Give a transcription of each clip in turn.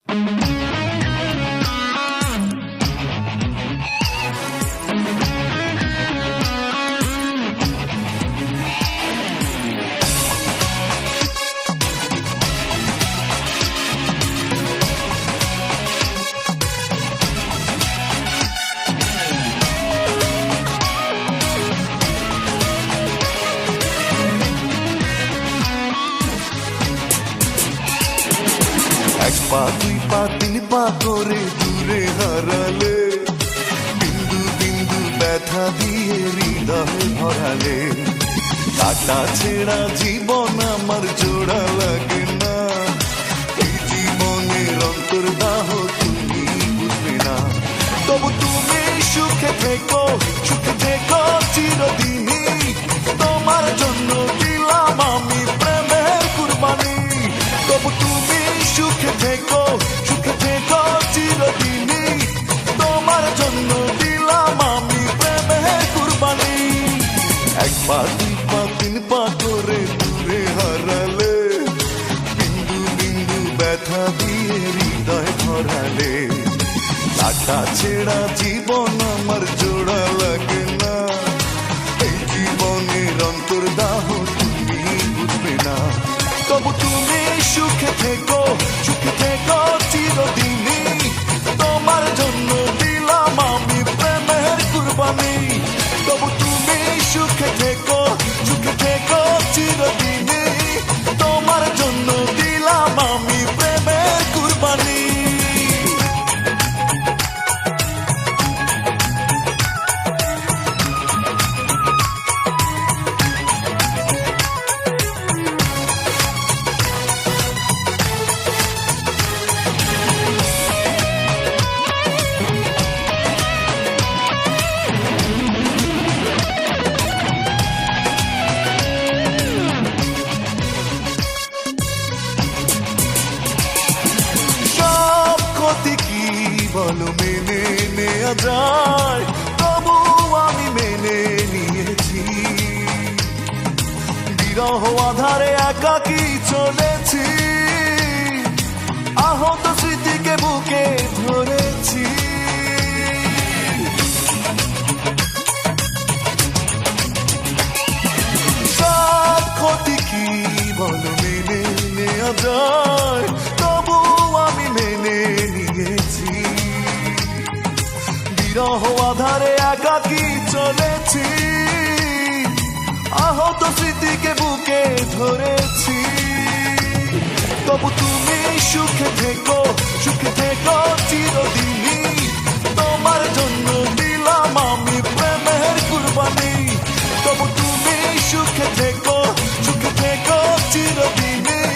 এক পা দুই পা তিন পা করে দূরে হারালে, বিন্দু বিন্দু ব্যথা দিয়ে হৃদয় ভরালে। কাটা ছেঁড়া জীবন আমার জোড়া লাগে না, এই জীবনের অন্তর্দাহ তুমি বুঝবে না। তবু তুমি সুখে থেকো চিরদিনই, তোমার জন্য দিলাম আমি প্রেমের কুরবানি। তবু তুমি সুখে থেকো চিরদিনই, তোমার জন্য দিলাম আমি প্রেমের কুরবানি। এক পা দুই পা তিন পা করে দূরে হারালে, বিন্দু বিন্দু ব্যথা দিয়ে হৃদয় ভরালে। কাটা ছেঁড়া জীবন আমার জোড়া লাগে না, এই জীবনের অন্তর্দাহ তুমি বুঝবে না। তবু তুমি সুখে থেকো চিরদিনই, তোমার জন্য দিলাম আমি প্রেমের কুরবানি। তবু তুমি সুখে থেকো চিরদিনই, তোমার জন্য দিলাম আমি প্রেমের কুরবানি। বলো মেনে নেয়া যায়, তবু আমি মেনে নিয়েছি। বিরহ আধারে একাকী চলেছি, আহত স্মৃতিকে বুকে ধরেছি। সব ক্ষতি কি বলো মেনে নেয়া যায়, তবু আমি মেনে নিয়েছি। বিরহ আধারে একাকী চলেছি, আহত স্মৃতিকে বুকে ধরেছি। তবু তুমি সুখে থেকো চিরদিনই, তোমার জন্য দিলাম আমি প্রেমের কুরবানি। তবু তুমি সুখে থেকো চিরদিনই,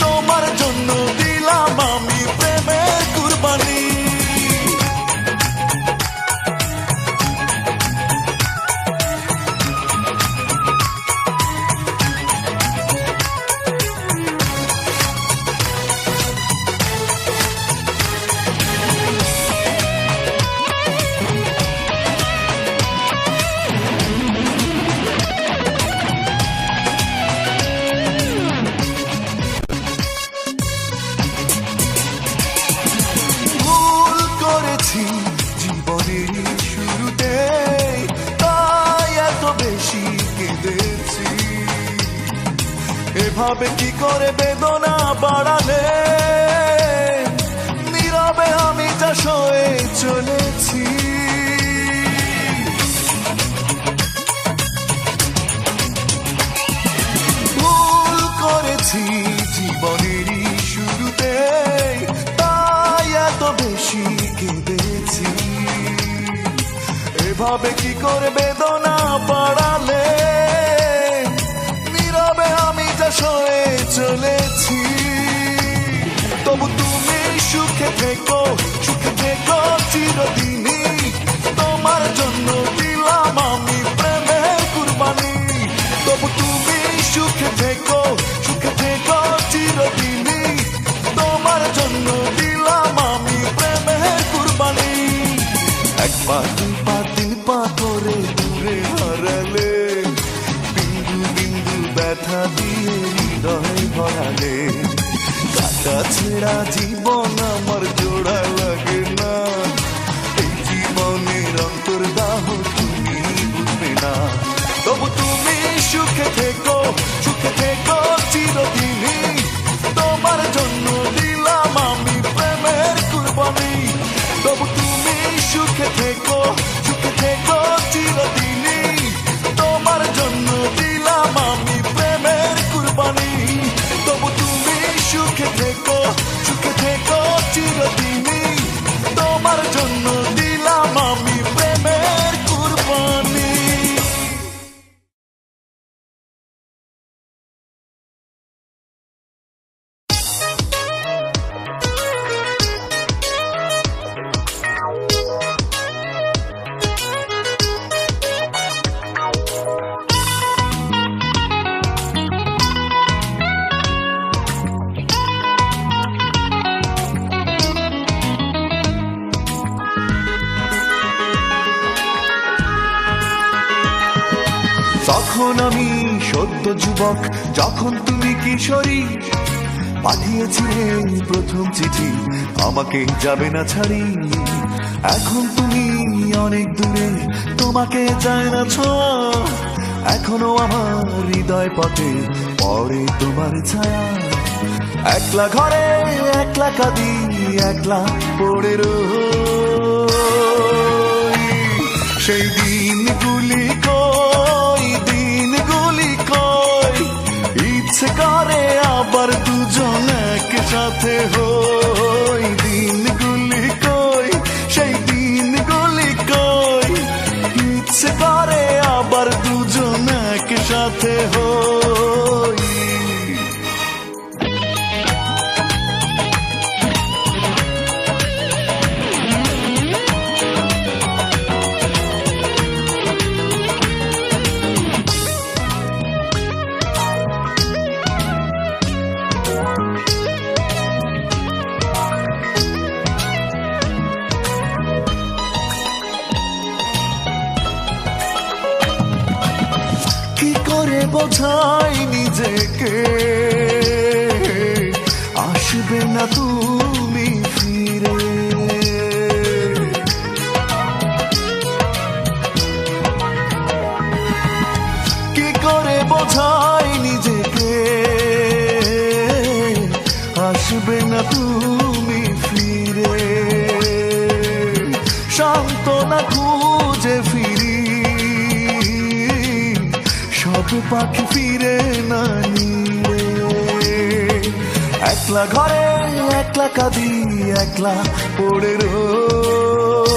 তোমার জন্য দিলাম আমি প্রেমের কুরবানি। জীবনের শুরুতে তাই এত বেশি কেঁদেছি, এভাবে কি করে বেদনা বাড়ালে, নীরবে আমি তা সয়ে চলেছি। ভুল করেছি জীবনের শুরুতে, তাই এত বেশি কেঁদেছি, এভাবে কি করে বেদনা বাড়ালে, নীরবে আমি তা সয়ে চলেছি। তবু তুমি সুখে থেকো চিরদিনই, তোমার জন্য দিলাম আমি প্রেমের কুরবানি। তবু তুমি সুখে থেকো চিরদিনই, তোমার জন্য দিলাম আমি প্রেমের কুরবানি। এক পা দুই পা তিন পা করে দূরে হারালে, বিন্দু বিন্দু ব্যথা দিয়ে হৃদয় ভরালে। কাটা ছেঁড়া জীবন তখন আমি সদ্য যুবক, যখন তুমি কিশোরী, পাঠিয়েছিলে প্রথম চিঠি, আমাকে যাবে না ছাড়ি। এখন তুমি অনেক দূরে, তোমাকে যায় না ছোঁয়া, এখনো আমার হৃদয় পথে পড়ে তোমার ছায়া। একলা ঘরে একলা কাঁদি, একলা পড়ে রই। সেই দিনগুলি কই, দিনগুলি কই, ইচ্ছে করে আবার দুজন একসাথে হই। দিনগুলি কই, সেই দিনগুলি কই, ইচ্ছে করে আবার দুজন একসাথে হই। বোঝাই নিজেকে, আসবে না তুমি ফিরে। কি করে বোঝাই নিজেকে, আসবে না তুমি ফিরে। সান্ত্বনা খুঁজে ফিরি, সব পাখি ফিরে না নিলে। একলা ঘরে একলা কাঁদি, একলা পড়ে রই।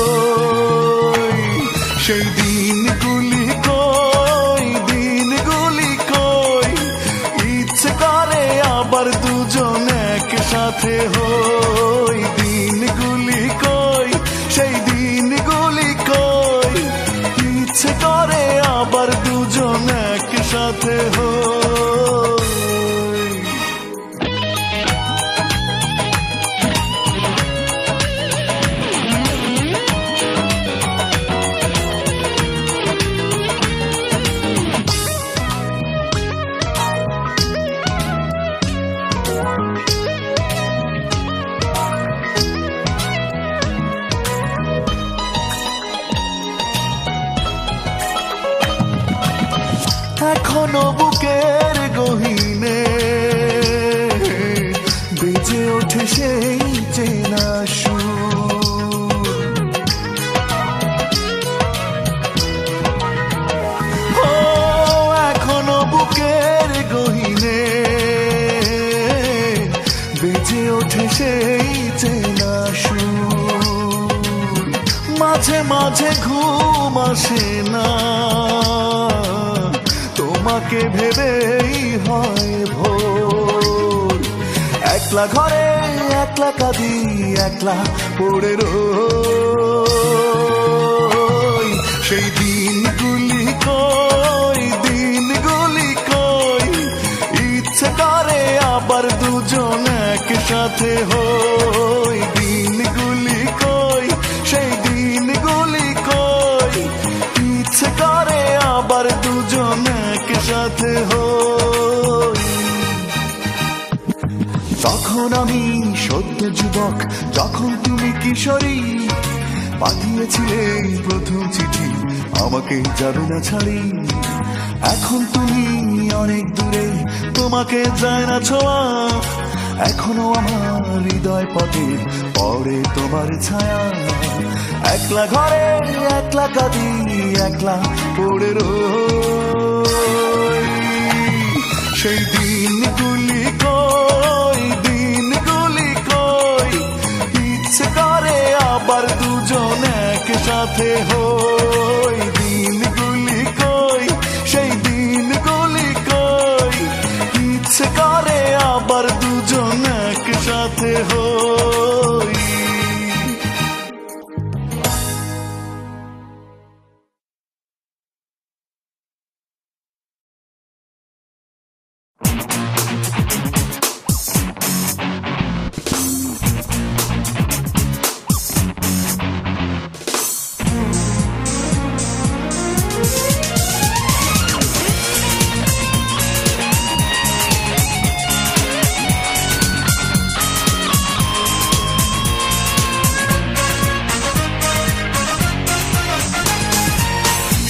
সেই দিনগুলি কই, দিনগুলি কই, ইচ্ছে করে আবার দুজন একসাথে হই। দিনগুলি কই, সেই দিনগুলি কই, ইচ্ছে করে আবার দুজন একসাথে হই। এখনো বুকের গহীনে বেজে ওঠে সেই চেনা সুর। ও এখনো বুকের গহীনে বেজে ওঠে সেই চেনা সুর। মাঝে মাঝে ঘুম আসে না, তোমাকে ভেবেই হয় ভোর। একলা ঘরে একলা কাঁদি, একলা পড়ে রই। সেই দিনগুলি কই, দিনগুলি কই, ইচ্ছে করে আবার দুজন একসাথে হই। দিনগুলি কই, সেই দিনগুলি কই, ইচ্ছে করে আবার দুজন একসাথে হই। তখন আমি সদ্য যুবক, যখন তুমি কিশোরী, পাঠিয়েছিলে প্রথম চিঠি, আমাকে যাবে না ছাড়ি। এখন তুমি অনেক দূরে, তোমাকে যায় না ছোঁয়া, এখনো আমার হৃদয় পথে পড়ে তোমার ছায়া। একলা ঘরে একলা কাঁদি, একলা পড়ে রই। সেই দিনগুলি কই, দিনগুলি কই, ইচ্ছে করে আবার দুজন একসাথে হই। দিনগুলি কই, সেই দিনগুলি কই, ইচ্ছে করে আবার দুজন একসাথে হই।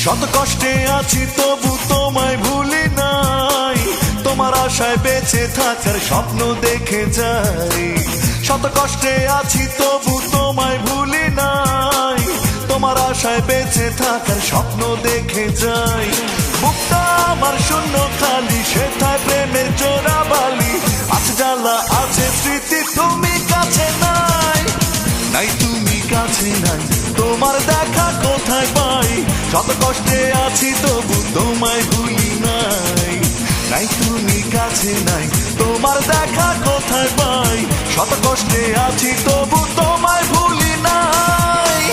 শত কষ্টে আছি তবু তোমায় ভুলি নাই, তোমার আশায় বেঁচে থাকার স্বপ্ন দেখে যাই। শত কষ্টে আছি তবু তোমায় ভুলি নাই, তোমার আশায় বেঁচে থাকার স্বপ্ন দেখে যাই। বুকটা আমার শূন্য খালি, সেথায় প্রেমের চোরা বালি, আছে জ্বালা আছে স্মৃতি, তুমি কাছে নাই। নাই তুমি কাছে নাই, তোমার দেখা কোথায় পাই, শত কষ্টে আছি তবু তোমায় ভুলি নাই। নাই তুমি কাছে নাই, তোমার দেখা কোথায় পাই, শত কষ্টে আছি তবু তোমায় ভুলি নাই।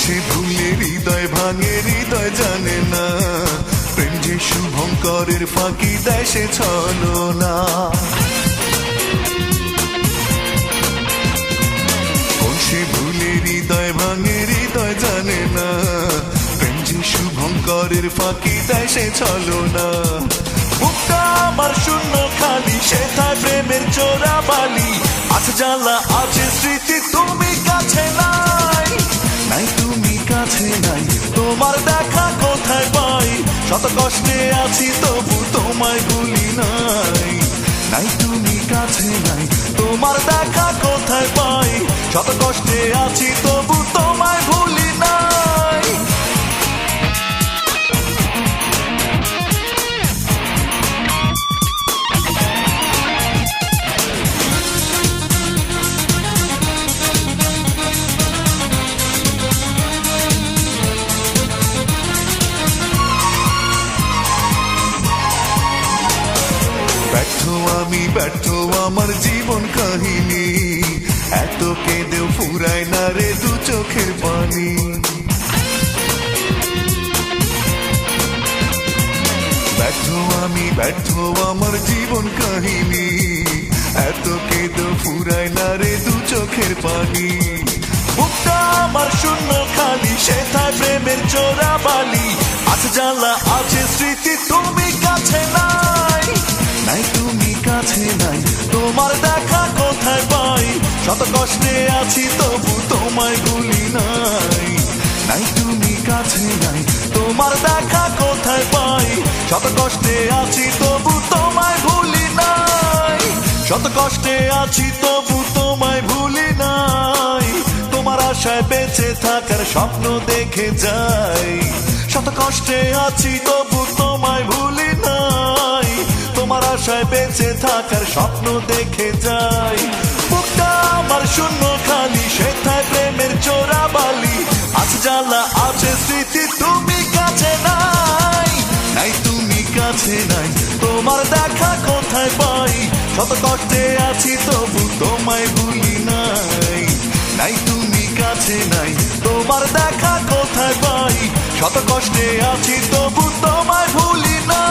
সে ভুলে হৃদয় ভাঙে, হৃদয় জানে না প্রেম যে শুভঙ্করের ফাঁকি দেয় সে ছলনা। কোন সে ভুলে হৃদয় ভাঙে, হৃদয় জানে না প্রেম যে শুভঙ্করের ফাঁকি দেয় সে ছলনা। বুকটা আমার শূন্য খালি, সেথায় প্রেমের চোরা বালি, আছে জ্বালা আছে স্মৃতি, তুমি কাছে নাই। নাই তুমি কাছে নাই, তোমার দেখা কোথায় পাই, শত কষ্টে আছি তবু তোমায় ভুলি নাই। নাই তুমি কাছে নাই, তোমার দেখা কোথায় পাই, শত কষ্টে আছি তবু তোমায় ভুলি নাই। ব্যর্থ আমি ব্যর্থ আমার জীবন কাহিনী, এত কেঁদেও ফুরায় না রে দু চোখের পানি। ব্যর্থ আমি ব্যর্থ আমার জীবন কাহিনী, এত কেঁদেও ফুরায় না রে দু চোখের পানি। বুকটা আমার শূন্য খালি, সেথায় প্রেমের চোরা বালি, আছে জ্বালা আছে স্মৃতি, তুমি কাছে নাই। নাই তুমি কাছে নাই, তোমার দেখা কোথায় পাই, শত কষ্টে আছি তবু তোমায় ভুলি নাই। নাই তুমি কাছে নাই, তোমার দেখা কোথায় পাই, শত কষ্টে আছি তবু তোমায় ভুলি নাই। শত কষ্টে আছি তবু তোমায় ভুলি নাই, তোমার আশায় বেঁচে থাকার স্বপ্ন দেখে যাই। শত কষ্টে আছি তবু তোমায় ভুলি নাই, তোমার আশায় বেঁচে থাকার স্বপ্ন দেখে যাই। বুকটা আমার শূন্য খালি, সেথায় প্রেমের চোরা বালি, আছে জ্বালা আছে স্মৃতি, তুমি কাছে নাই। নাই তুমি কাছে নাই, তোমার দেখা কোথায় পাই, শত কষ্টে আছি তবু তোমায় ভুলি নাই। নাই তুমি কাছে নাই, তোমার দেখা কোথায় পাই, শত কষ্টে আছি তবু তোমায় ভুলি নাই।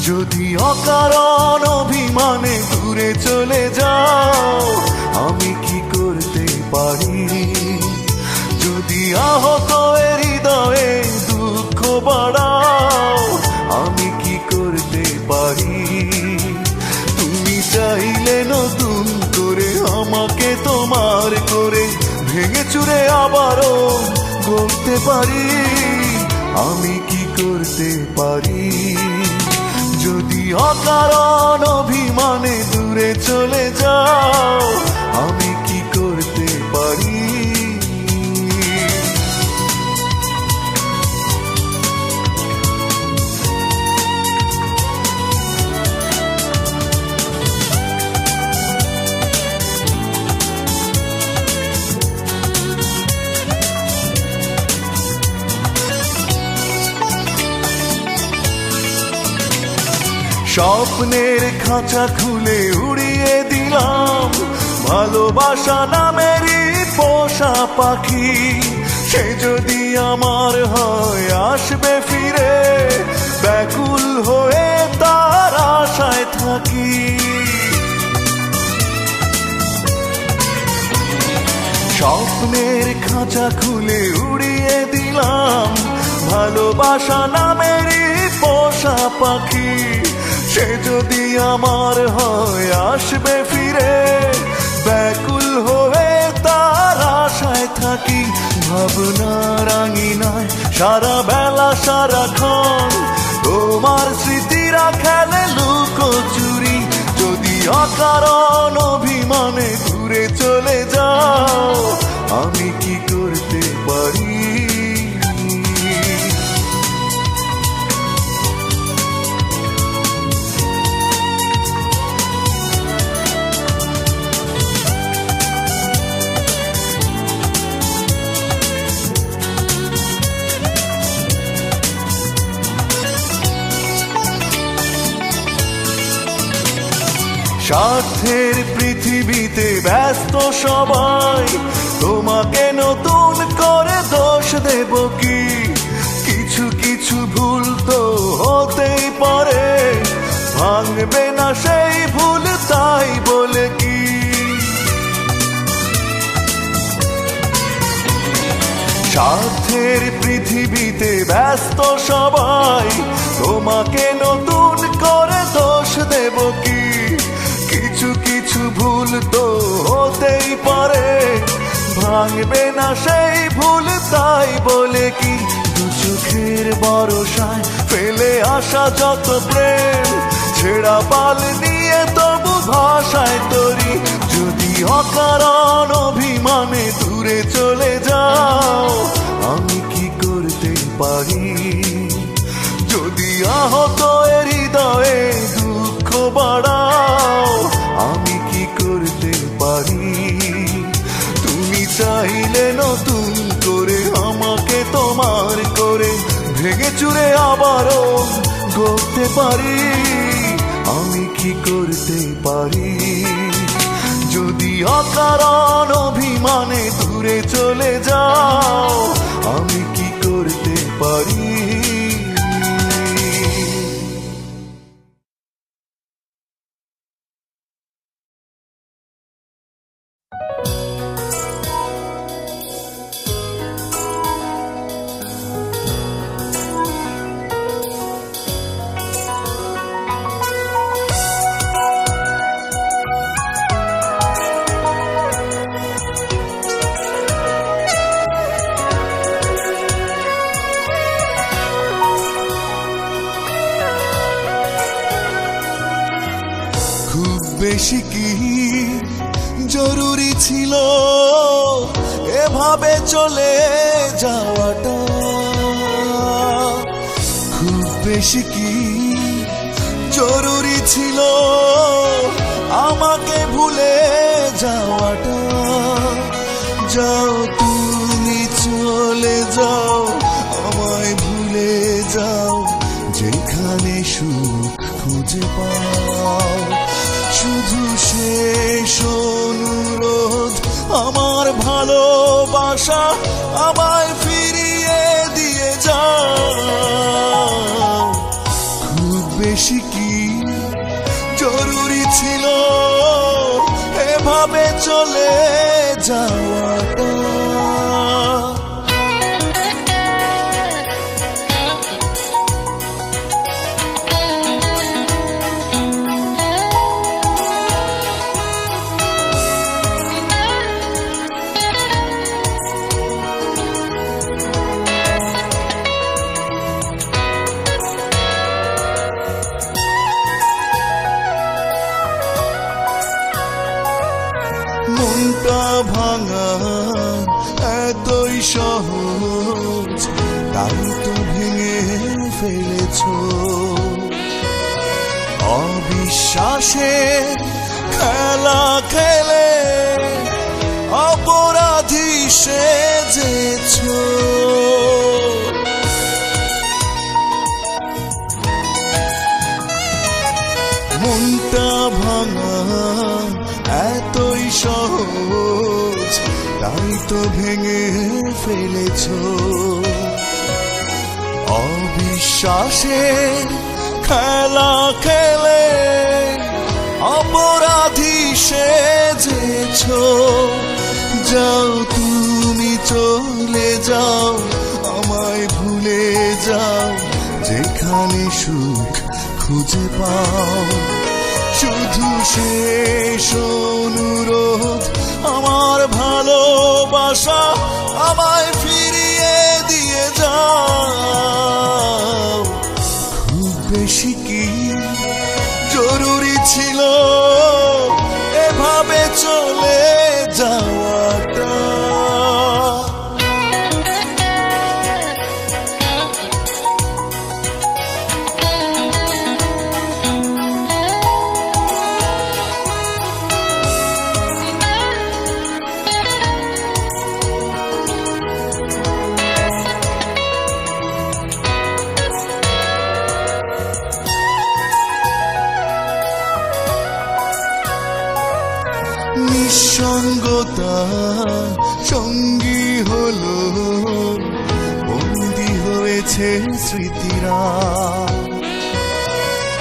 যদি অকারণ অভিমানে দূরে চলে যাও, আমি কি করতে পারি? যদি আহত হৃদয়ে দুঃখ বাড়াও, আমি কি করতে পারি? তুমি চাইলে নতুন করে আমাকে তোমার করে ভেঙে চুরে আবারও গড়তে পারি। আমি কি করতে পারি? যদি অকারণ অভিমানে দূরে চলে যাও, আমি কি করতে পারি? স্বপ্নের খাঁচা খুলে উড়িয়ে দিলাম ভালোবাসা নামেরই পোষা পাখি। সে যদি আমার হয় আসবে ফিরে, ব্যাকুল হয়ে তার আশায় থাকি। স্বপ্নের খাঁচা খুলে উড়িয়ে দিলাম ভালোবাসা নামেরই পোষা পাখি। সে যদি আমার হয় আসবে ফিরে, ব্যাকুল হয়ে তার আশায় থাকি। ভাবনার আঙিনায় সারা বেলা সারাক্ষণ তোমার স্মৃতিরা খেলে লুকোচুরি। যদি অকারণ অভিমানে দূরে চলে যাও, আমি কি করতে পারি? স্বার্থের পৃথিবীতে ব্যস্ত সবাই, তোমাকে নতুন করে দোষ দেব কি? কিছু কিছু ভুল তো হতেই পারে, ভাঙবে না সেই ভুল তাই বলে কি? স্বার্থের পৃথিবীতে ব্যস্ত সবাই, তোমাকে নতুন করে দোষ দেব কি? কিছু কিছু ভুল তো হতেই পারে, ভাঙবে না সেই ভুল তাই বলে কি? দু চোখের ভরসায় ফেলে আসা যত প্রেম, ছেঁড়া পাল নিয়ে তবু ভাষায় তরি। যদি অকারণ অভিমানে দূরে চলে যাও, আমি কি করতে পারি? যদি আহত হৃদয়ে দুঃখ বাড়াও, আমি কি করতে পারি? তুমি চাইলে নতুন করে আমাকে তোমার করে ভেঙে চুরে আবারও গড়তে পারি। আমি কি করতে পারি? যদি অকারণ অভিমানে দূরে চলে যাও, আমি কি করতে পারি? বেশি কি জরুরি ছিল এভাবে চলে যাওয়াটা? খুব বেশি কি জরুরি ছিল আমাকে ভুলে যাওয়াটা? যাও তুমি চলে যাও, আমায় ভুলে যাও, যেখানে সুখ খুঁজে পাও। শুধু শেষ অনুরোধ, আমার ভালোবাসা আমায় ফিরিয়ে দিয়ে যাও। খুব বেশি কি জরুরি ছিল এভাবে চলে যাওয়াটা? মনটা ভাঙা এতই সহজ, তাই তো ভেঙে ফেলেছ। অবিশ্বাসে খেলা খেলে অপরাধী সেজেছ। তো ভেঙে ফেলেছো। অবিশ্বাসে খেলা খেলে অপরাধী সেজেছো। যাও তুমি চলে যাও, আমায় ভুলে যাও, যেখানে সুখ খুঁজে পাও। শুধু শেষ অনুরোধ, আমার ভালোবাসা আমায় ফিরিয়ে দিয়ে যাও। খুব বেশি কি জরুরি ছিল এভাবে চলে যাওয়াটা? নিঃসঙ্গতা সঙ্গী হলো, বন্দী হয়েছে স্মৃতিরা।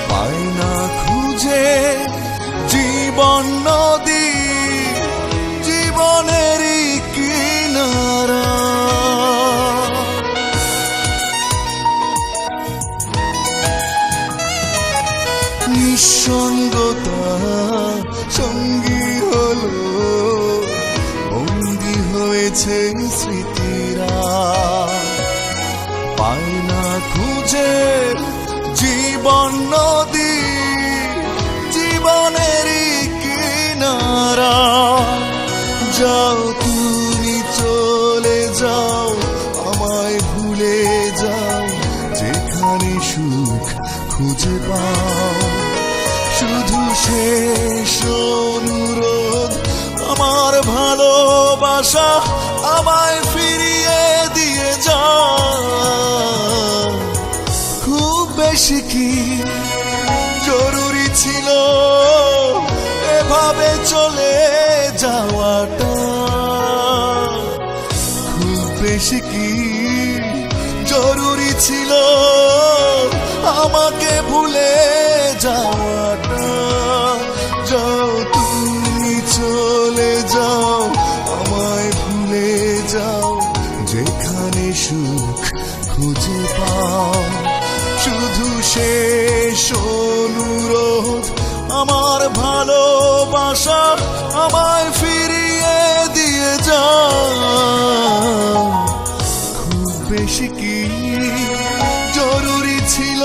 পায় না খুঁজে জীবন নদী, জীবনেরই কিনারা। নিঃসঙ্গতা সঙ্গী হলো, বন্দী হয়েছে স্মৃতিরা। পায় না খুঁজে জীবন নদী, জীবনেরই কিনারা। যাও তুমি চলে যাও, আমায় ভুলে যাও, যেখানে সুখ খুঁজে পাও। শুধু শেষ অনুরোধ, আমার ভালোবাসা আমায় ফিরিয়ে দিয়ে যাও। খুব বেশি কি জরুরি ছিল এভাবে চলে যাওয়াটা? খুব বেশি কি জরুরি ছিল আমাকে ভুলে যাওয়াটা? যাও তুমি চলে যাও, আমায় ভুলে যাও, যেখানে সুখ খুঁজে পাও। শুধু শেষ অনুরোধ, আমার ভালোবাসা আমায় ফিরিয়ে দিয়ে যাও। খুব বেশি কি জরুরি ছিল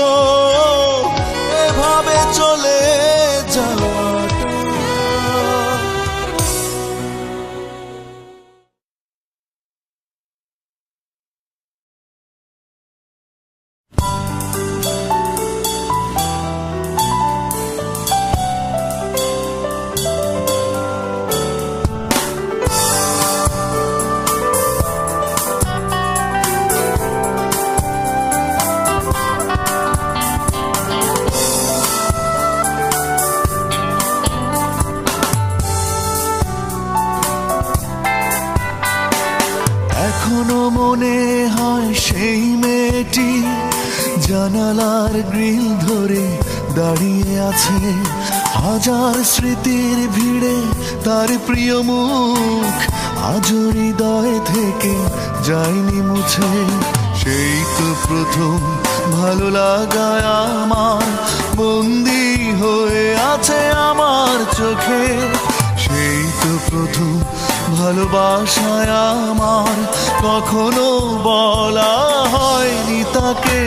এভাবে চলে যাওয়াটা? এখনো মনে হয় সেই মেয়েটি জানালার গ্রিল ধরে দাঁড়িয়ে আছে। হাজার স্মৃতির ভিড়ে তার প্রিয় মুখ আজও হৃদয় থেকে যায়নি মুছে। সেই তো প্রথম ভালো লাগায় আমার বন্দী হয়ে আছে আমার চোখে। সেই তো প্রথম ভালোবাসায় আমার কখনো বলা হয়নি তাকে।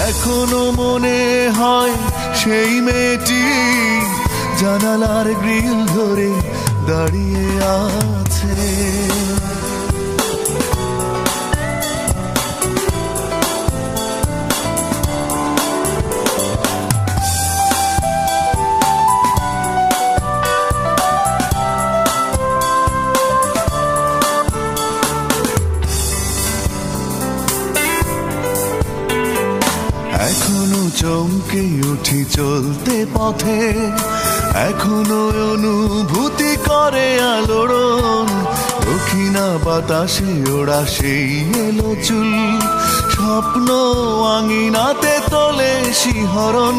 এখনো মনে হয় সেই মেয়েটি জানালার গ্রিল ধরে দাঁড়িয়ে আছে। এখনো চমকে উঠি চলতে পথে, এখনো অনুভূতি করে আলোড়ন। দক্ষিণা বাতাসে ওড়া সেই এলো চুল, স্বপ্ন আঙিনাতে তোলে শিহরণ।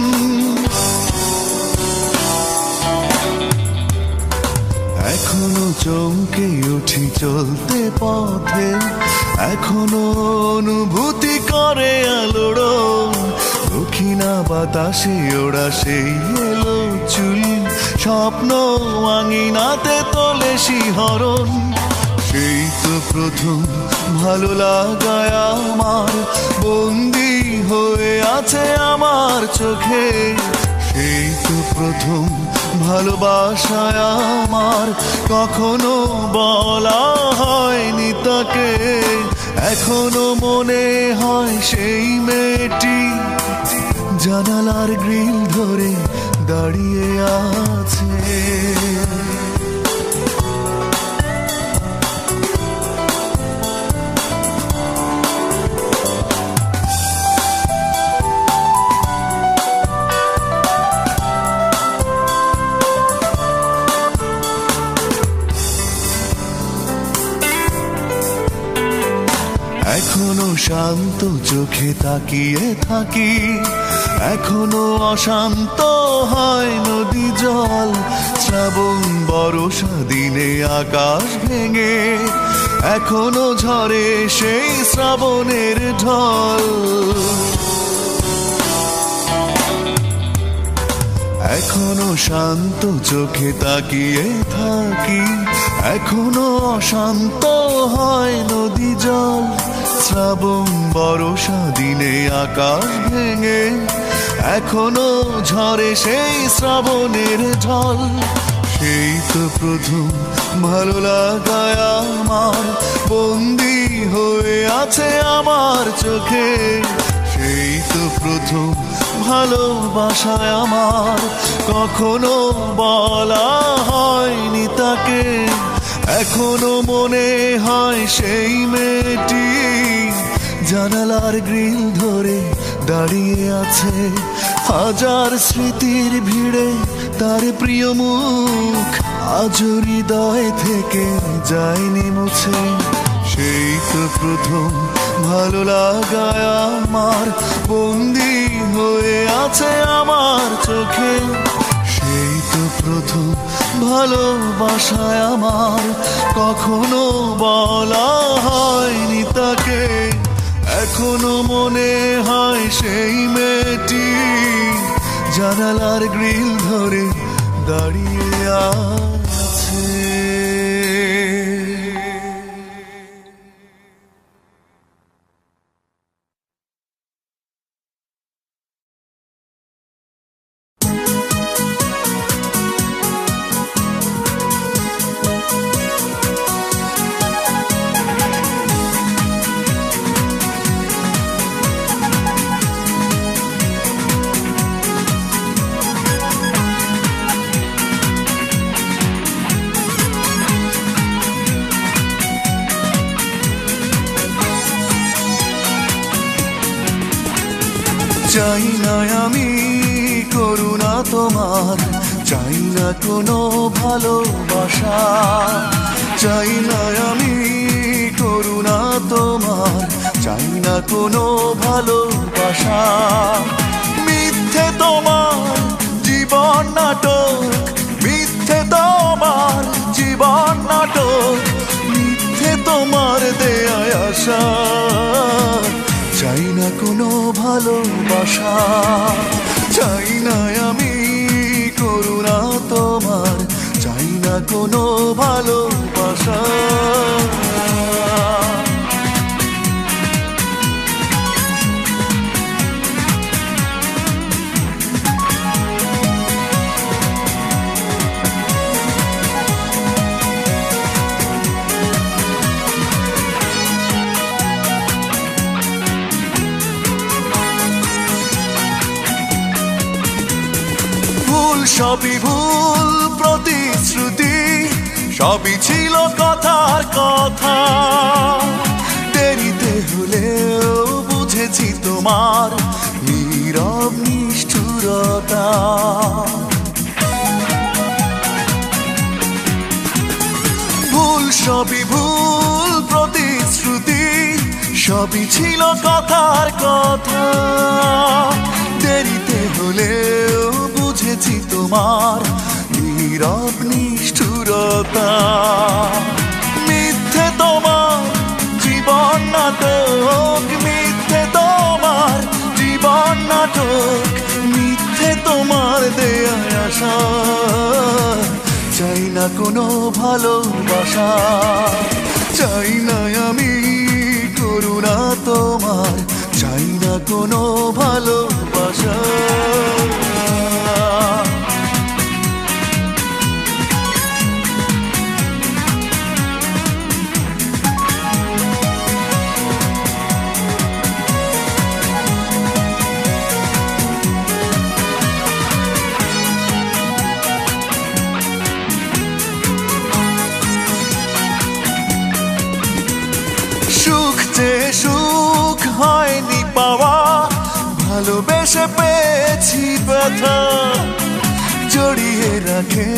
এখনো চমকে উঠি চলতে পথে, এখনো অনুভূতি করে আলোড়ন। দক্ষিণা বাতাসে ওড়া সেই এলো চুল, স্বপ্ন আঙিনাতে তোলে শিহরণ। সেই তো প্রথম ভালো লাগায় আমার, বন্দি হয়ে আছে আমার চোখে। সেই তো প্রথম ভালোবাসায় আমার, কখনো বলা হয়নি তাকে। এখনো মনে হয় সেই মেয়েটি জানালার গ্রিল ধরে দাঁড়িয়ে আছে। এখনো শান্ত চোখে তাকিয়ে থাকি, এখনো অশান্ত হয় নদী জল। শ্রাবণ বর্ষা দিনে আকাশ ভেঙে, এখনো ঝরে সেই শ্রাবণের ঢল। এখনো শান্ত চোখে তাকিয়ে থাকি, এখনো অশান্ত হয় নদী জল। শ্রাবণ বর্ষা দিনে আকাশ ভেঙে, এখনো ঝরে সেই শ্রাবণের ঢল। সেই তো প্রথম ভালো লাগায় আমার, বন্দি হয়ে আছে আমার চোখে। সেই তো প্রথম ভালোবাসায় আমার, কখনো বলা হয়নি তাকে। এখনো মনে হয় সেই মেয়েটি জানালার গ্রিল ধরে দাঁড়িয়ে আছে। হাজার স্মৃতির ভিড়ে তার প্রিয় মুখ আজ হৃদয় থেকে যায়নি মুছে। সেই তো প্রথম ভালো লাগায় আমার, বন্দি হয়ে আছে আমার চোখে। সেই তো প্রথম ভালোবাসায় আমার, কখনো বলা হয়নি তাকে। এখনো মনে হয় সেই মেয়েটি জানালার গ্রিল ধরে দাঁড়িয়ে আছে। চাই না আমি করুণা তোমার, চাই না কোনো ভালোবাসা। চাই না আমি করুণা তোমার, চাই না কোনো ভালোবাসা। মিথ্যে তোমার জীবন নাটক, মিথ্যে তোমার জীবন নাটক, মিথ্যে তোমার দেয়া আশা। চাই না কোনো ভালোবাসা, চাই না আমি করুণা তোমার, চাই না কোনো ভালোবাসা। সবই ভুল প্রতিশ্রুতি, সবই ছিল কথার কথা। দেরিতে হলেও বুঝেছি তোমার নীরব নিষ্ঠুরতা। ভুল সবই ভুল প্রতিশ্রুতি, সবই ছিল কথার কথা। দেরিতে হলেও বুঝেছি তোমার নীরব নিষ্ঠুরতা। মিথ্যে তোমার জীবন নাটক, মিথ্যে তোমার জীবন নাটক, মিথ্যে তোমার দেয়া আশা। চাই না কোনো ভালোবাসা, চাই না আমি করুণা তোমার, চাই না কোনো ভালোবাসা। সুখ যে সুখ হয়নি পাওয়া, ভালোবেসে পেয়েছি ব্যথা। জড়িয়ে রাখে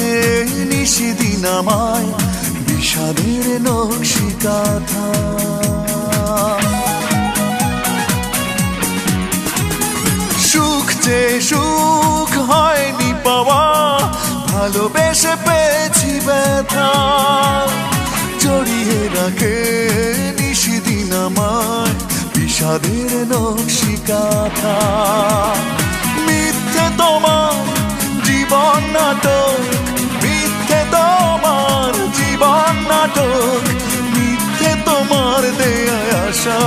নিশিদিন আমায় বিষাদের নকশি কাঁথা। সুখ যে সুখ হয়নি পাওয়া, ভালোবেসে পেয়েছি ব্যথা। জড়িয়ে রাখে নিশিদিন আমায় বিষাদের নকশি কাঁথা। মিথ্যে তোমার জীবন নাটক, মিথ্যে তোমার জীবন নাটক, মিথ্যে তোমার দেয়া আশা।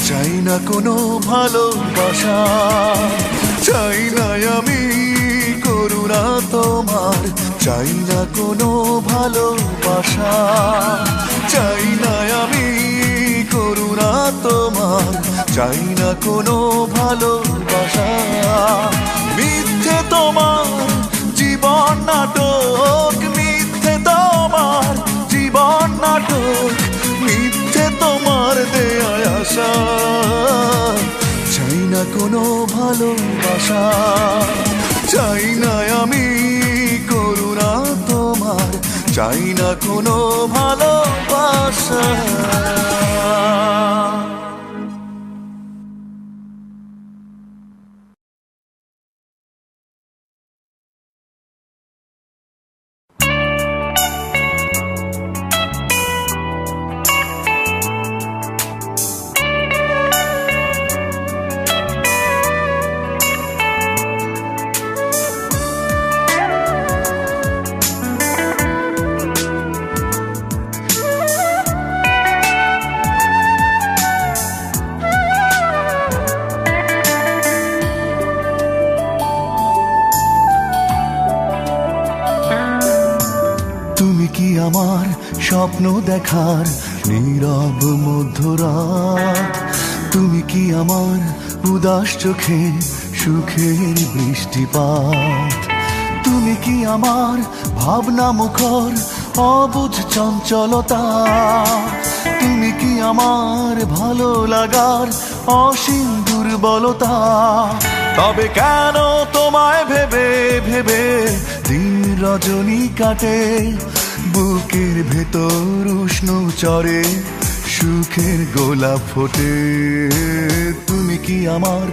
চাই না কোনো ভালোবাসা, চাই না আমি করুণা তোমার, চাই না কোনো ভালোবাসা। চাই না আমি করুণা তোমার, চাই না কোনো ভালোবাসা। মিথ্যে তোমার জীবন নাটক, মিথ্যে তোমার জীবন নাটক, মিথ্যে তোমার দেয়া আশা। চাই না কোনো ভালোবাসা, চাই না আমি করুণা তোমার, চাই না কোনো ভালোবাসা। আমার স্বপ্ন দেখার নীরব মধ্যরাত, তুমি কি আমার উদাস চোখে সুখের বৃষ্টিপাত, তুমি কি আমার ভাবনা মুখর অবুঝ চঞ্চলতা, তুমি কি আমার ভালো লাগার অসীম দুর্বলতা। তবে কেন তোমায় ভেবে ভেবে দিন রজনী কাটে, বুকের ভেতর উষ্ণ চরে সুখের গোলাপ ফোটে। তুমি কি আমার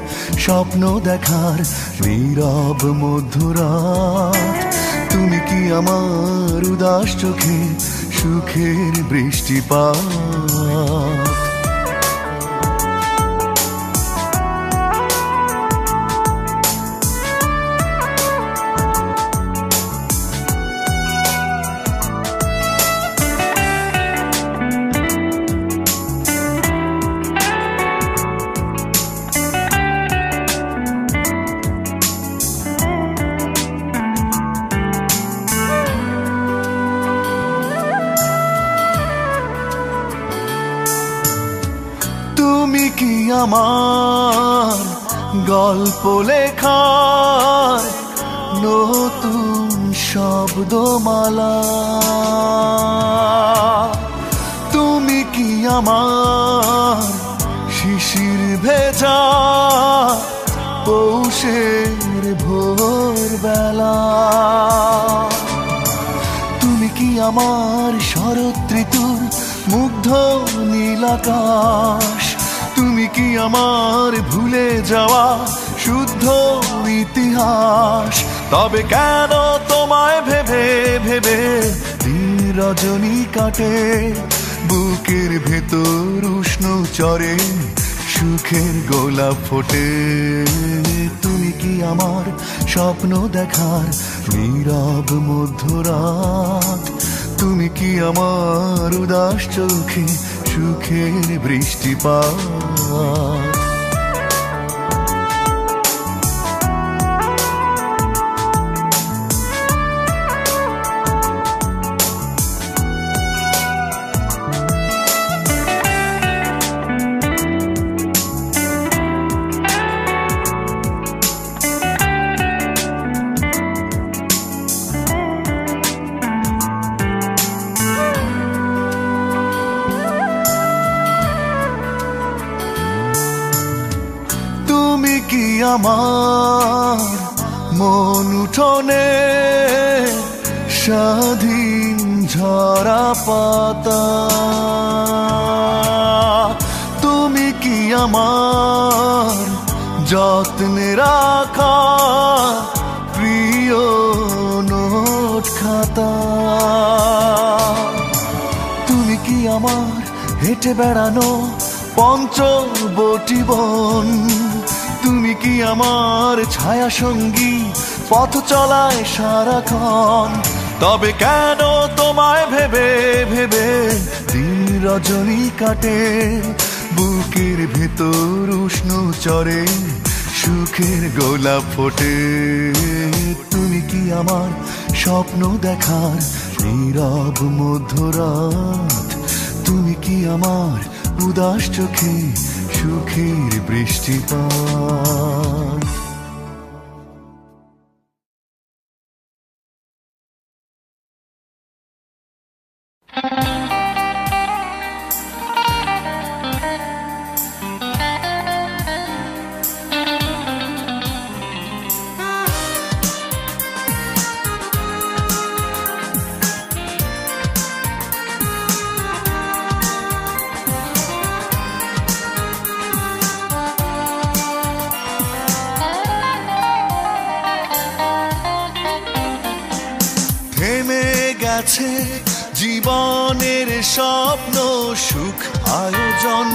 স্বপ্ন দেখার নীরব মধ্যরাত, তুমি কি আমার উদাস চোখে সুখের বৃষ্টিপাত। তুমি কি আমার গল্প লেখার নতুন শব্দমালা, তুমি কি আমার শিশির ভেজা পৌষের ভোরবেলা, তুমি কি আমার শরৎ ঋতুর মুগ্ধ নীলাকাশ? তুমি কি আমার ভুলে যাওয়া শুদ্ধ ইতিহাস? তবে কেন তোমায় ভেবে ভেবে দিন রজনী কাটে, বুকের ভেতর উষ্ণ চরে সুখের গোলাপ ফোটে? তুমি কি আমার স্বপ্ন দেখার নীরব মধ্যরাত? তুমি কি আমার উদাস চোখে সুখের বৃষ্টিপাত? তুমি কি আমার মন উঠোনে স্বাধীন ঝরা পাতা? তুমি কি আমার যত্নে রাখা প্রিয় নোট খাতা? তুমি কি আমার হেঁটে বেড়ানো পঞ্চবটি বন? তুমি কি আমার ছায়া সঙ্গী পথ চলায় সারাক্ষণ? তবে কেন তোমায় ভেবে ভেবে দিন রজনী কাটে, বুকের ভেতর উষ্ণ চরে সুখের গোলাপ ফোটে? তুমি কি আমার স্বপ্ন দেখার নীরব মধ্যরাত? তুমি কি আমার উদাস চোখে সুখের বৃষ্টিপাত? থেমে গেছে জীবনের স্বপ্ন সুখ আয়োজন,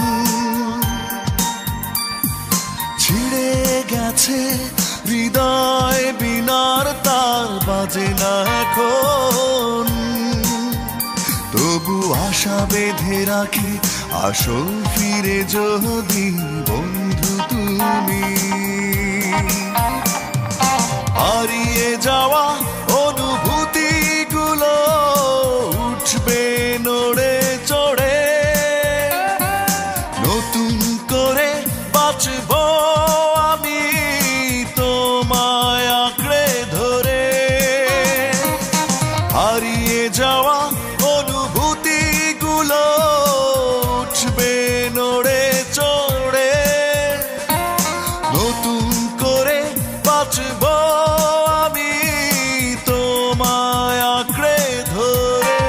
ছিঁড়ে গেছে হৃদয় বিনার তার বাজে না এখন। তবু আশা বেঁধে রাখি আসো ফিরে যদি বন্ধু তুমি। হারিয়ে যাওয়া অনুভূতি গুলো উঠবে নড়ে চড়ে, নতুন করে বাঁচব আমি তোমায় আঁকড়ে ধরে। হারিয়ে যাওয়া অনুভূতি গুলো উঠবে নড়ে চড়ে, নতুন করে বাঁচব আমি তোমায় আঁকড়ে ধরে।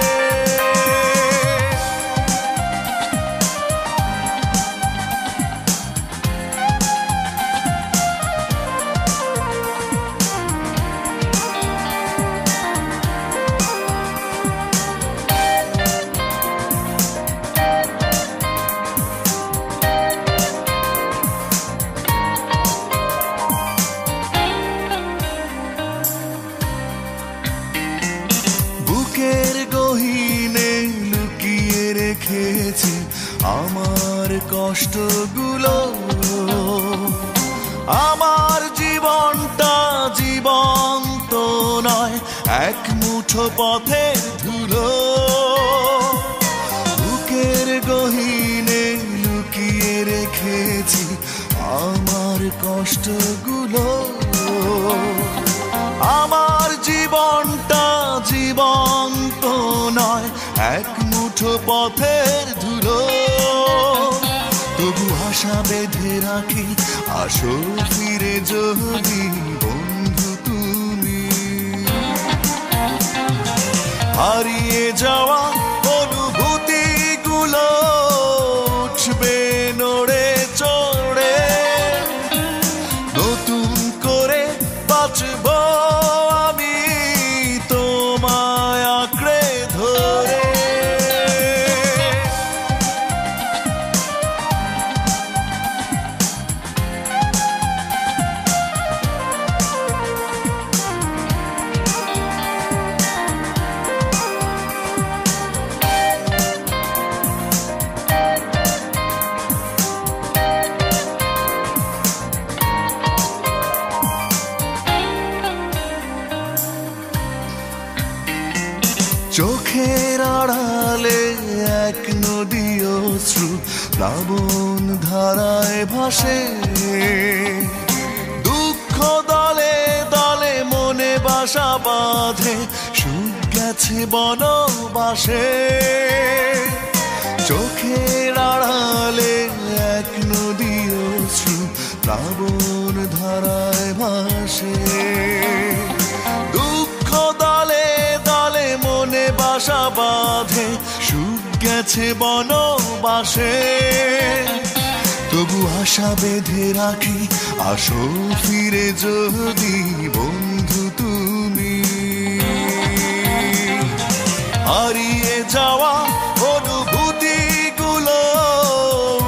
বুকের গহীনে লুকিয়ে রেখেছি আমার কষ্টগুলো, আমার জীবনটা জীবন্ত নয় এক মুঠো পথের ধুলো। বুকের গহীনে লুকিয়ে রেখেছি আমার কষ্টগুলো, আমার জীবনটা জীবন্ত নয় এক মুঠো পথের ধুলো। তবু আশা বেঁধে রাখি আসো ফিরে যদি বন্ধু তুমি। হারিয়ে যাওয়া অনুভূতিগুলো উঠবে নড়ে চড়ে, নতুন করে বাঁচব আমি তোমায় আঁকড়ে ধরে। চোখের আড়ালে এক নদী অশ্রু প্লাবন ধারায় ভাসে, দুঃখ দলে দলে মনে বাসা বাঁধে, সুখ গেছে বনবাসে। চোখের আড়ালে এক নদী অশ্রু প্লাবন ধারায় ভাসে, দুঃখ দলে দলে মনে বাসা বাঁধে, সুখ গেছে বনবাসে। তবু আশা বেঁধে রাখি, আসো ফিরে যদি বন্ধু তুমি। হারিয়ে যাওয়া অনুভূতিগুলো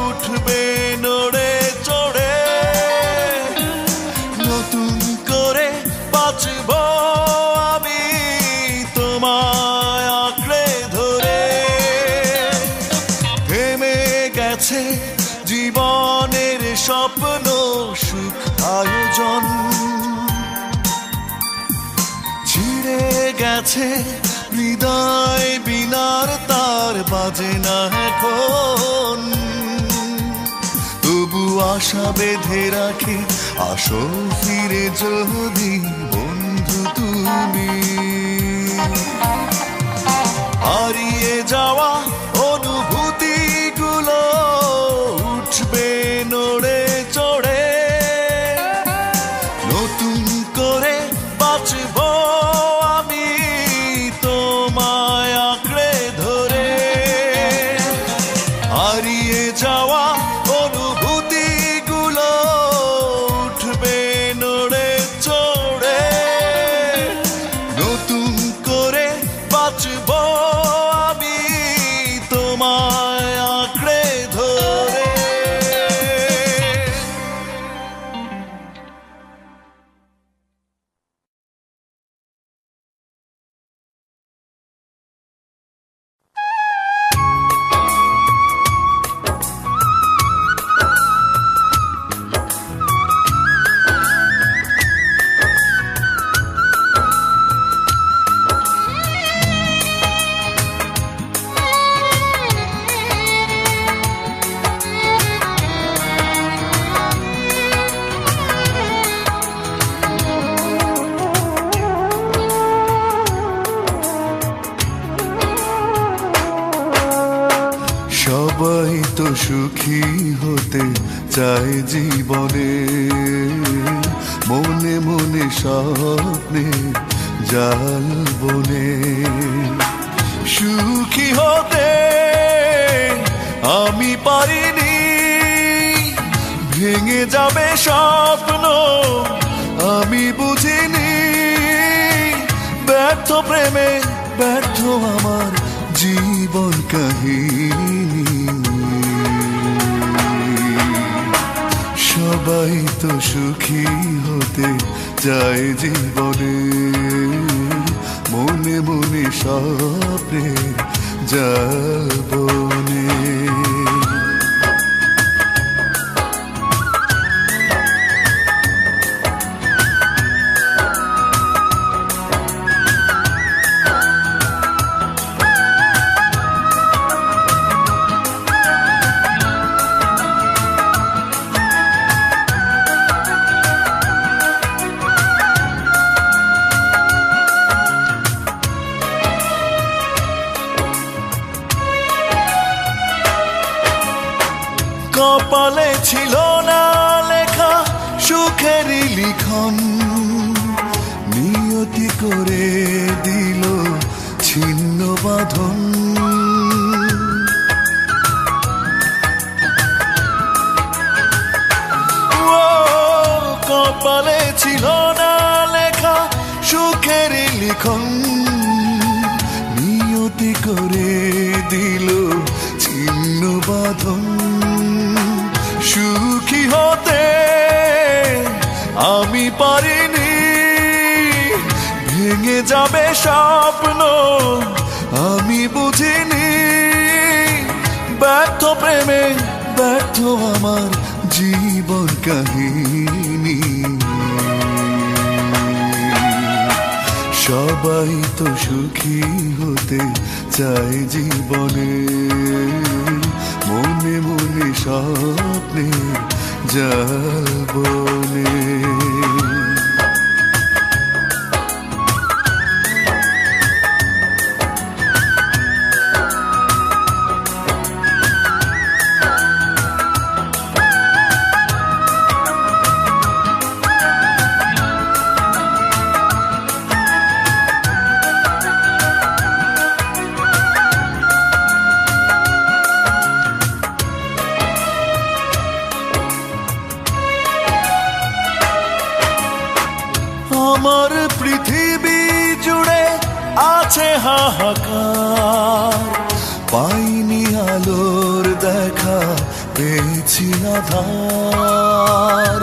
উঠবে নড়ে চড়ে, নতুন করে বাঁচব আমি তোমায় আঁকড়ে ধরে। থেমে গেছে জীবনের স্বপ্ন সুখ আয়োজন, ছিঁড়ে গেছে হৃদয় বিনার তার বাজে না এখন। তবু আশা বেঁধে রাখি, আসো ফিরে যদি বন্ধু তুমি। হারিয়ে যাওয়া অনুভূতিগুলো উঠবে নড়ে চড়ে, নতুন করে বাঁচব আমি তোমায় আঁকড়ে ধরে। হারিয়ে যাওয়া অনুভূতিগুলো উঠবে নড়ে চড়ে, নতুন করে বাঁচব আমি তোমায় আঁকড়ে ধরে। সবাই তো সুখী হতে চায় জীবনে, মনে মনে স্বপ্নে জাল বনে। সুখী হতে আমি পারিনি, ভেঙে যাবে স্বপ্ন আমি বুঝিনি। ব্যর্থ প্রেমে ব্যর্থ আমার জীবন কাহিনী। সবাই তো সুখী হতে চায় জীবনে, মনে মনে স্বপ্নে জাল বনে। বাঁধন। কপালে ছিল না লেখা সুখের লিখন, নিয়তি করে দিল ছিন্ন বাঁধন। সুখী হতে আমি পারিনি, ভেঙে যাবে স্বপ্ন আমি বুঝিনি। ব্যর্থ প্রেমে ব্যর্থ আমার জীবন কাহিনী। সবাই তো সুখী হতে চায় জীবনে, মনে মনে স্বপ্নে জাল বনে। আমার পৃথিবী জুড়ে আছে হাহাকার, পাইনি আলোর দেখা পেয়েছি আধার।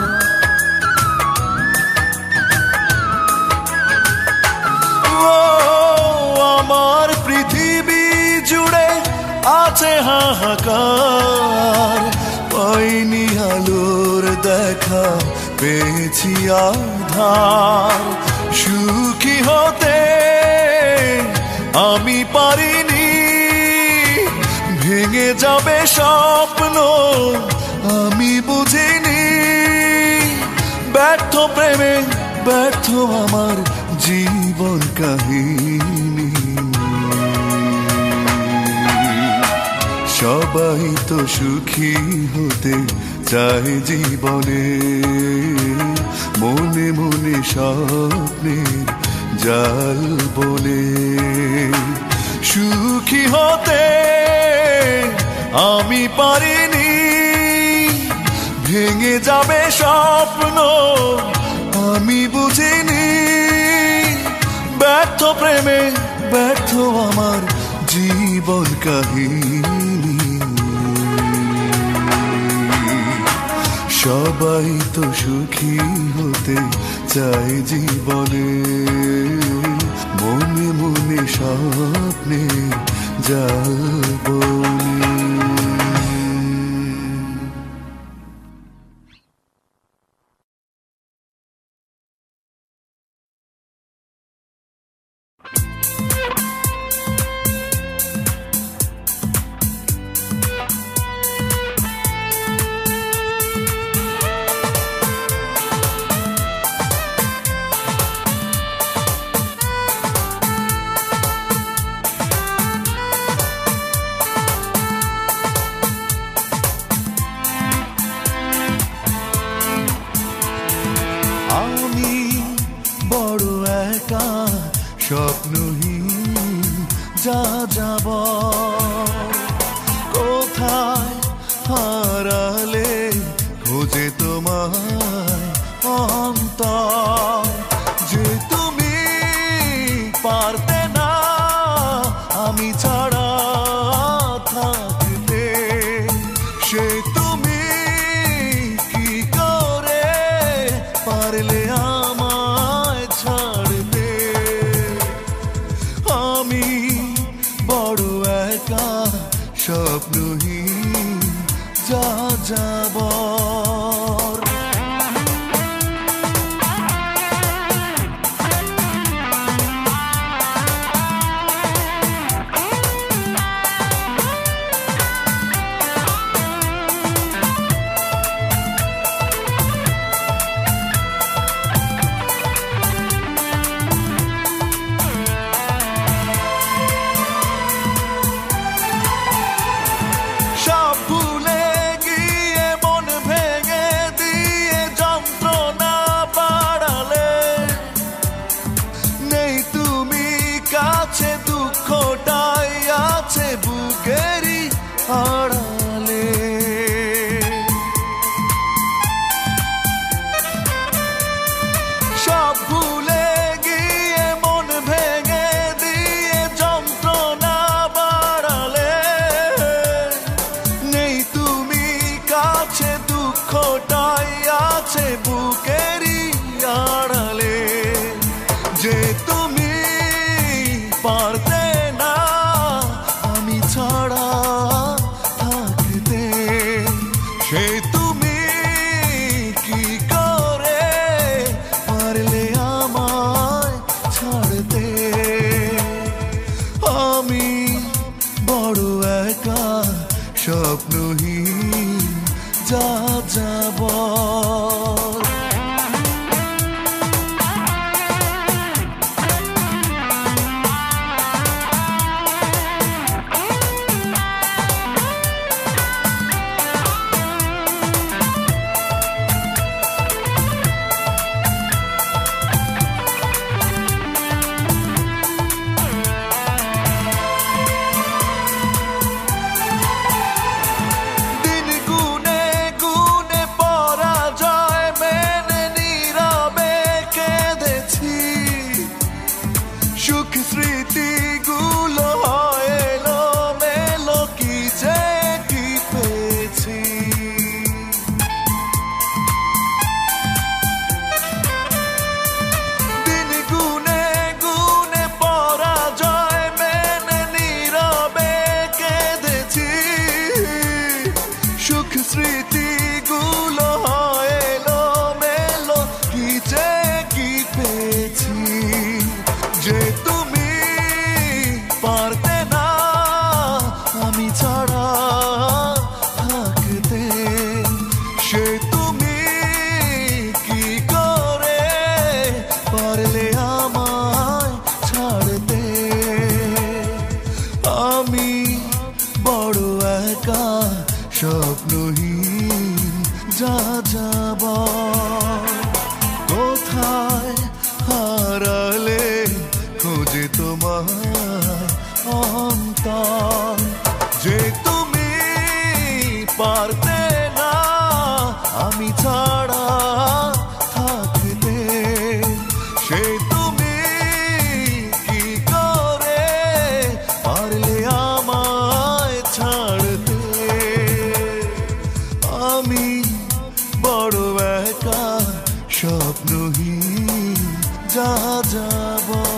আমার পৃথিবী জুড়ে আছে হাহাকার, পাইনি আলোর দেখা পেয়েছি আধার। সুখী হতে আমি পারিনি, ভেঙে যাবে স্বপ্ন আমি বুঝিনি। ব্যর্থ প্রেমে ব্যর্থ আমার জীবন কাহিনী। সবাই তো সুখী হতে চায় জীবনে, মনে মনে স্বপ্নের জাল বনে। সুখী হতে আমি পারিনি, ভেঙে যাবে স্বপ্ন আমি বুঝিনি। ব্যর্থ প্রেমে ব্যর্থ আমার জীবন কাহিনী। সবাই তো সুখী হতে চায় জীবনে, মনে মনে স্বপ্নে জাল বনে। আমি বড় একা স্বপ্নহীন যা যাব, কোথায় হারালে খোঁজে তোমায় অন্তর। যে তুমি পারতে না আমি ছাড়া থাকতে, সে তুমি কি করে পারলে আমায় ছাড়তে। আমি বড় একা স্বপ্নহীন যা যাব। সব ভুলে গিয়ে মন পারতে না আমি ছাড়া থাকতে, সে তুমি কি করে পারলে আমায় ছাড়তে। আমি বড় একা স্বপ্নহীন যা যাবার। সুখ স্মৃতিগুলো এলো মেলো কি যে কি পেয়েছি। দিন গুনে গুনে পরাজয় মেনে নীরবে কেঁদেছি, সুখ স্মৃতিগুলো এলো মেলো কি যে কি পেয়েছি। যে তুমি পারতে না আমি ছাড়া থাকতে, সে তুমি কি করে পারলে আমায় ছাড়তে। আমি বড় একা স্বপ্নহীন যা যাবার। কোথায় হারালে খোঁজে তোমার অন্তর, যে তুমি পারতে না আমি ছাড়া থাকতে, সে তুমি কি করে পারলে আমায় ছাড়তে। আমি বড় একা স্বপ্নহীন যা যাবার।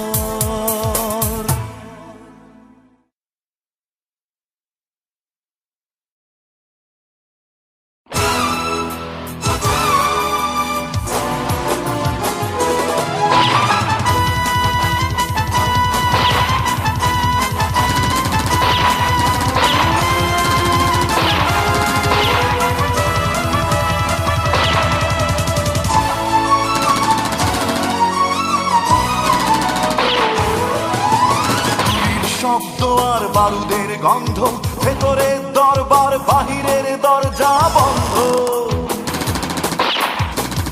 শব্দ আর বারুদের গন্ধ, ভেতরের দরবার বাহিরের দরজা বন্ধ।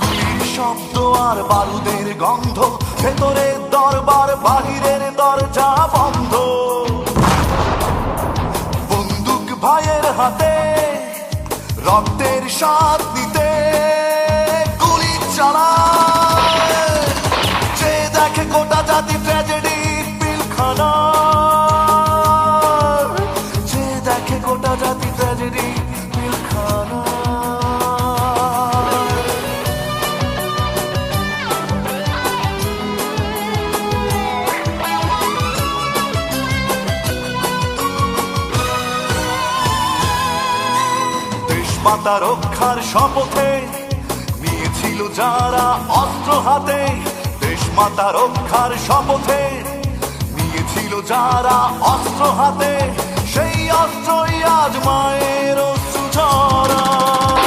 গুলির শব্দ আর বারুদের গন্ধ, ভেতরের দরবার বাহিরের দরজা বন্ধ। বন্দুক ভাইয়ের হাতে রক্তের স্বাদ নিতে গুলি চালায়, যে দেখে গোটা জাতি ট্র্যাজেডি পিলখানা, যে দেখে গোটা জাতি ট্র্যাজেডি পিলখানা। দেশমাতা রক্ষার শপথে নিয়েছিল যারা অস্ত্র হাতে, দেশমাতা রক্ষার শপথে নিয়েছিল যারা অস্ত্র হাতে, সেই অস্ত্রই আজ মায়ের অশ্রু ঝরায়,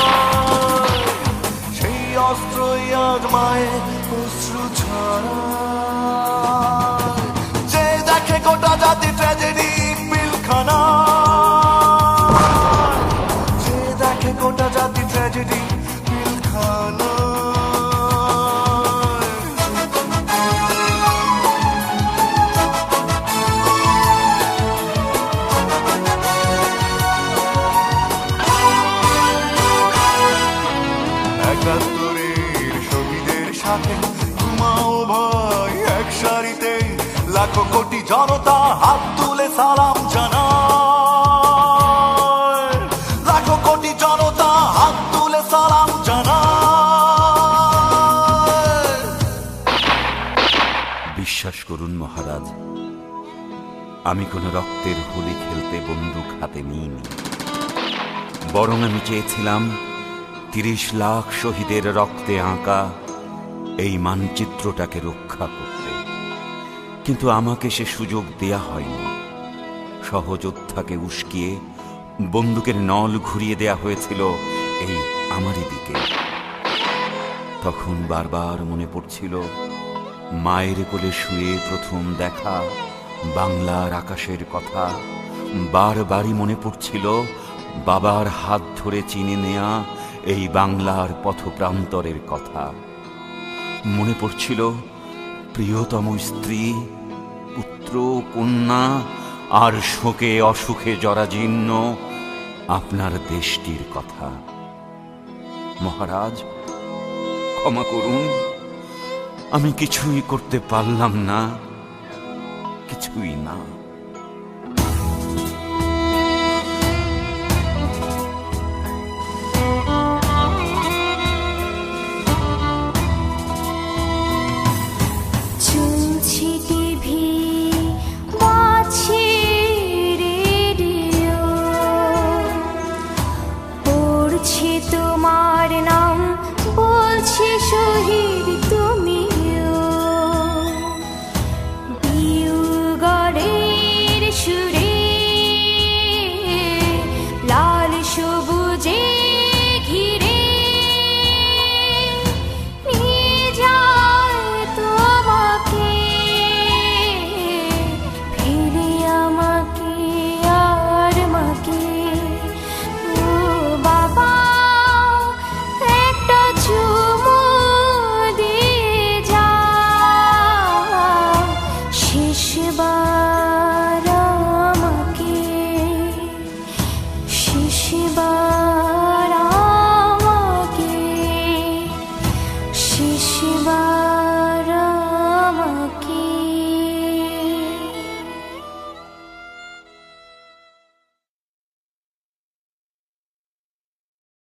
সেই অস্ত্রই আজ মায়ের অশ্রু ঝরায়। যে দেখে গোটা জাতি ট্র্যাজেডি পিলখানা, যে দেখে গোটা জাতি ট্র্যাজেডি পিলখানা। একাত্তরের শহীদের সাথে ঘুমাও ভাই এক সারিতে, লাখো কোটি জনতা হাত তুলে সালাম জানায়, লাখো কোটি জনতা হাত তুলে সালাম জানায়। বিশ্বাস করুন মহারাজ, আমি কোনো রক্তের হোলি খেলতে বন্দুক হাতে নিইনি, বরং আমি চেয়েছিলাম ৩০ লাখ শহীদের রক্তে আঁকা এই মানচিত্রটাকে রক্ষা করতে। কিন্তু আমাকে সে সুযোগ দেয়া হয়নি। সহযোদ্ধাকে উস্কিয়ে বন্দুকের নল ঘুরিয়ে দেয়া হয়েছিল এই আমারই দিকে। তখন বারবার মনে পড়ছিল মায়ের কোলে শুয়ে প্রথম দেখা বাংলার আকাশের কথা। বারবারই মনে পড়ছিল বাবার হাত ধরে চিনে নেয়া এই বাংলার পথপ্রান্তরের কথা। মনে পড়ছিল প্রিয়তম স্ত্রী, পুত্র, কন্যা আর শোকে অসুখে জরাজীর্ণ আপনার দেশটির কথা। মহারাজ, ক্ষমা করুন, আমি কিছুই করতে পারলাম না, কিছুই না। তোমার নাম বলছি শহীদ তুমিও, বিউগড়ের সুরে লাল সবুজে ঘিরে নিয়ে যায় তোমাকে, ফিরে আমাকে আর মাকে। ও বাবা, শেষবার আমাকে, শেষবার আমাকে, শেষবার।